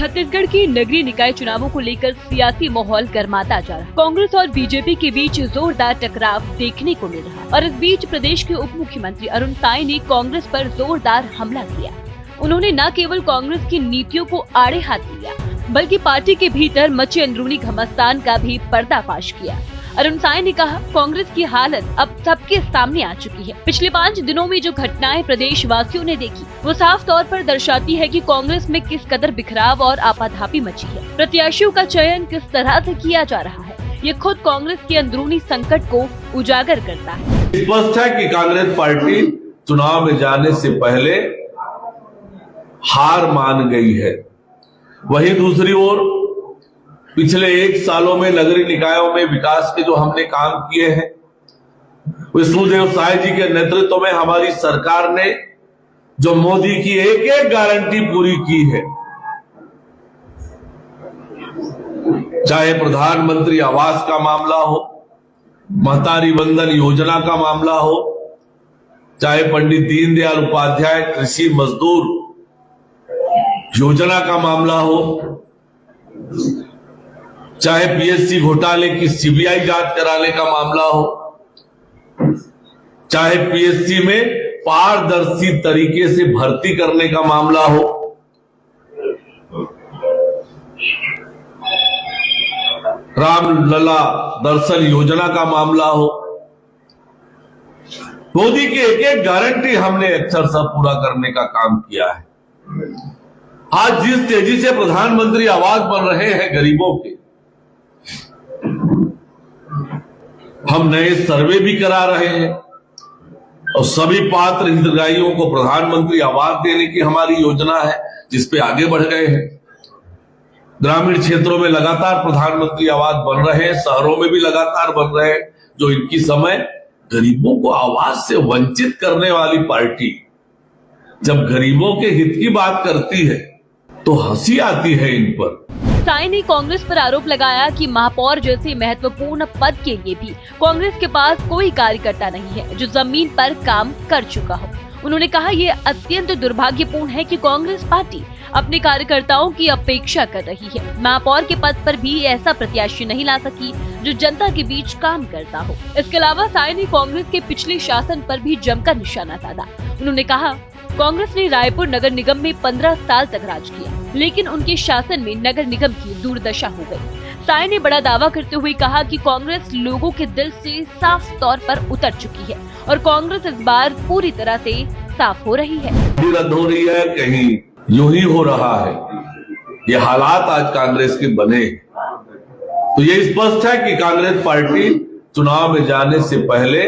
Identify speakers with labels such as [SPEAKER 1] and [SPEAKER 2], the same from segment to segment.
[SPEAKER 1] छत्तीसगढ़ की नगरीय निकाय चुनावों को लेकर सियासी माहौल गर्माता जा रहा है। कांग्रेस और बीजेपी के बीच जोरदार टकराव देखने को मिल रहा है और इस बीच प्रदेश के उप मुख्यमंत्री अरुण साई ने कांग्रेस पर जोरदार हमला किया। उन्होंने न केवल कांग्रेस की नीतियों को आड़े हाथ लिया, बल्कि पार्टी के भीतर मचे अंदरूनी घमासान का भी पर्दाफाश किया। अरुण साई ने कहा, कांग्रेस की हालत अब सबके सामने आ चुकी है। पिछले 5 दिनों में जो घटनाएं प्रदेश वासियों ने देखी, वो साफ तौर पर दर्शाती है कि कांग्रेस में किस कदर बिखराव और आपाधापी मची है। प्रत्याशियों का चयन किस तरह से किया जा रहा है, ये खुद कांग्रेस के अंदरूनी संकट को उजागर करता है।
[SPEAKER 2] स्पष्ट है कि कांग्रेस पार्टी चुनाव में जाने से पहले हार मान गई है। वहीं दूसरी ओर पिछले 1 सालों में नगरीय निकायों में विकास के जो हमने काम किए हैं, विष्णुदेव साय जी के नेतृत्व में हमारी सरकार ने जो मोदी की एक एक गारंटी पूरी की है, चाहे प्रधानमंत्री आवास का मामला हो, महतारी वंदन योजना का मामला हो, चाहे पंडित दीनदयाल उपाध्याय कृषि मजदूर योजना का मामला हो, चाहे पीएससी घोटाले की सीबीआई जांच कराने का मामला हो, चाहे पीएससी में पारदर्शी तरीके से भर्ती करने का मामला हो, रामलला दर्शन योजना का मामला हो, मोदी की एक एक गारंटी हमने अक्षरशः पूरा करने का काम किया है। आज जिस तेजी से प्रधानमंत्री आवास बन रहे हैं गरीबों के, हम नए सर्वे भी करा रहे हैं और सभी पात्र हितग्राहियों को प्रधानमंत्री आवास देने की हमारी योजना है, जिसपे आगे बढ़ गए हैं। ग्रामीण क्षेत्रों में लगातार प्रधानमंत्री आवास बन रहे हैं, शहरों में भी लगातार बन रहे हैं। जो इनकी समय गरीबों को आवास से वंचित करने वाली पार्टी जब गरीबों के हित की बात करती है तो हंसी आती है इन पर।
[SPEAKER 1] साई ने कांग्रेस पर आरोप लगाया कि महापौर जैसे महत्वपूर्ण पद के लिए भी कांग्रेस के पास कोई कार्यकर्ता नहीं है जो जमीन पर काम कर चुका हो। उन्होंने कहा, ये अत्यंत दुर्भाग्यपूर्ण है कि कांग्रेस पार्टी अपने कार्यकर्ताओं की अपेक्षा कर रही है। महापौर के पद पर भी ऐसा प्रत्याशी नहीं ला सकी जो जनता के बीच काम करता हो। इसके अलावा साई ने कांग्रेस के पिछले शासन पर भी जमकर निशाना साधा। उन्होंने कहा, कांग्रेस ने रायपुर नगर निगम में 15 साल तक राज किया, लेकिन उनके शासन में नगर निगम की दुर्दशा हो गई। साई ने बड़ा दावा करते हुए कहा कि कांग्रेस लोगों के दिल से साफ तौर पर उतर चुकी है और कांग्रेस इस बार पूरी तरह से साफ हो रही है।
[SPEAKER 2] रद्द हो रही है, कहीं यूं ही हो रहा है। ये हालात आज कांग्रेस के बने, तो ये स्पष्ट है कि कांग्रेस पार्टी चुनाव में जाने से पहले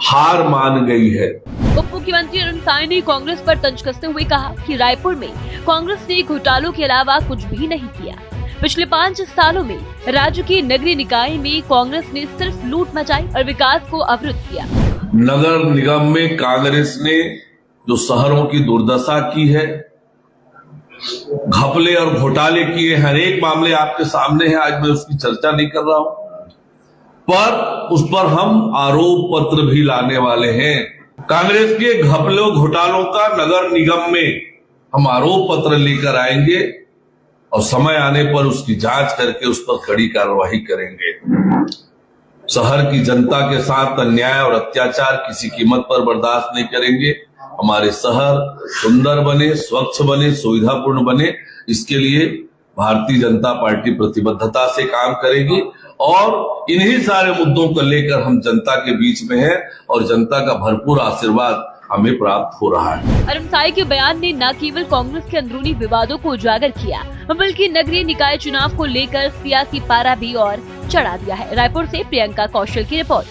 [SPEAKER 2] हार मान गई है।
[SPEAKER 1] उप मुख्यमंत्री अरुण साई ने कांग्रेस पर तंज कसते हुए कहा कि रायपुर में कांग्रेस ने घोटालों के अलावा कुछ भी नहीं किया। पिछले 5 सालों में राज्य के नगरीय निकाय में कांग्रेस ने सिर्फ लूट मचाई और विकास को अवरुद्ध किया।
[SPEAKER 2] नगर निगम में कांग्रेस ने जो शहरों की दुर्दशा की है, घपले और घोटाले किए, हर एक मामले आपके सामने है। आज मैं उसकी चर्चा नहीं कर रहा हूं, पर उस पर हम आरोप पत्र भी लाने वाले हैं। कांग्रेस के घपलों घोटालों का नगर निगम में हम आरोप पत्र लेकर आएंगे और समय आने पर उसकी जांच करके उस पर कड़ी कार्रवाई करेंगे। शहर की जनता के साथ अन्याय और अत्याचार किसी कीमत पर बर्दाश्त नहीं करेंगे। हमारे शहर सुंदर बने, स्वच्छ बने, सुविधापूर्ण बने, इसके लिए भारतीय जनता पार्टी प्रतिबद्धता से काम करेगी और इन्हीं सारे मुद्दों को लेकर हम जनता के बीच में हैं और जनता का भरपूर आशीर्वाद हमें प्राप्त हो रहा है।
[SPEAKER 1] अरुण साई के बयान ने न केवल कांग्रेस के अंदरूनी विवादों को उजागर किया, बल्कि नगरीय निकाय चुनाव को लेकर सियासी पारा भी और चढ़ा दिया है। रायपुर से प्रियंका कौशल की रिपोर्ट।